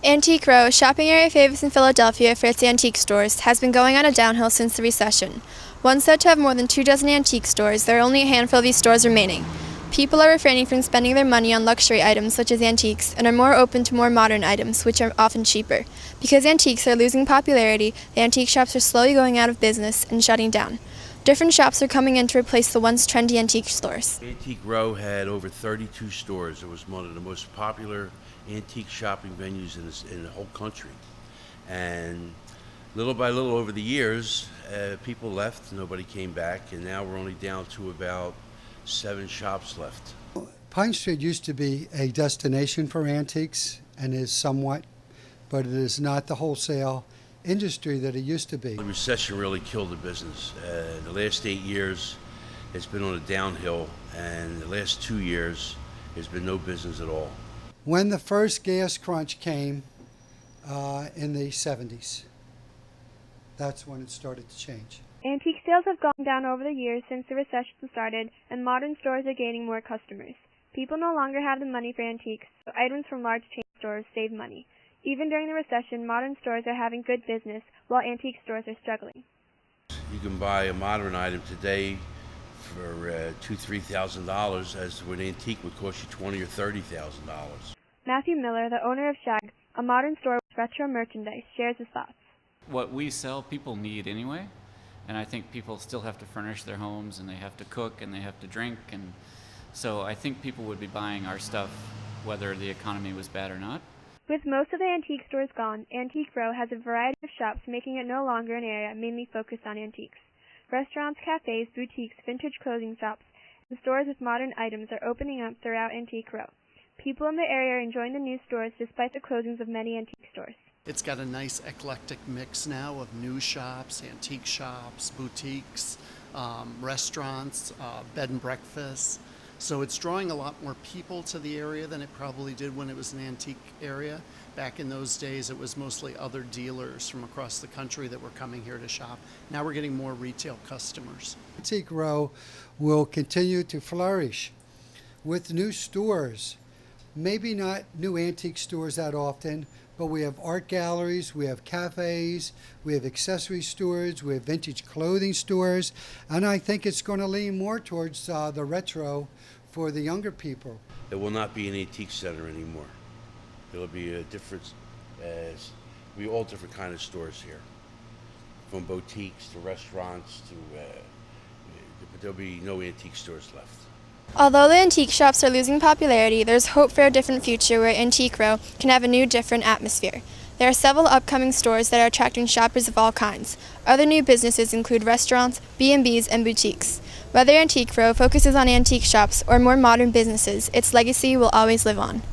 Antique Row, a shopping area famous in Philadelphia for its antique stores, has been going on a downhill since the recession. Once said to have more than 24 antique stores, there are only a handful of these stores remaining. People are refraining from spending their money on luxury items such as antiques and are more open to more modern items, which are often cheaper. Because antiques are losing popularity, the antique shops are slowly going out of business and shutting down. Different shops are coming in to replace the once trendy antique stores. Antique Row had over 32 stores. It was one of the most popular antique shopping venues in the whole country. And little by little over the years, people left, nobody came back, and now we're only down to about 7 shops left. Pine Street used to be a destination for antiques and is somewhat, but it is not the wholesale industry that it used to be. The recession really killed the business. The last 8 years, it's been on a downhill, and the last 2 years, there's been no business at all. When the first gas crunch came in the 70s, that's when it started to change. Antique sales have gone down over the years since the recession started, and modern stores are gaining more customers. People no longer have the money for antiques, so items from large chain stores save money. Even during the recession, modern stores are having good business, while antique stores are struggling. You can buy a modern item today for $2,000–3,000, as an antique would cost you $20,000 or $30,000. Matthew Miller, the owner of Shag, a modern store with retro merchandise, shares his thoughts. What we sell, people need anyway, and I think people still have to furnish their homes, and they have to cook, and they have to drink, and so I think people would be buying our stuff whether the economy was bad or not. With most of the antique stores gone, Antique Row has a variety of shops, making it no longer an area mainly focused on antiques. Restaurants, cafes, boutiques, vintage clothing shops, and stores with modern items are opening up throughout Antique Row. People in the area are enjoying the new stores despite the closings of many antique stores. It's got a nice eclectic mix now of new shops, antique shops, boutiques, restaurants, bed and breakfasts. So it's drawing a lot more people to the area than it probably did when it was an antique area. Back in those days, it was mostly other dealers from across the country that were coming here to shop. Now we're getting more retail customers. Antique Row will continue to flourish with new stores. Maybe not new antique stores that often, but we have art galleries, we have cafes, we have accessory stores, we have vintage clothing stores, and I think it's going to lean more towards the retro for the younger people. It will not be an antique center anymore. It'll be a different, be all different kind of stores here, from boutiques to restaurants to, but there'll be no antique stores left. Although the antique shops are losing popularity, there's hope for a different future where Antique Row can have a new, different atmosphere. There are several upcoming stores that are attracting shoppers of all kinds. Other new businesses include restaurants, B&Bs, and boutiques. Whether Antique Row focuses on antique shops or more modern businesses, its legacy will always live on.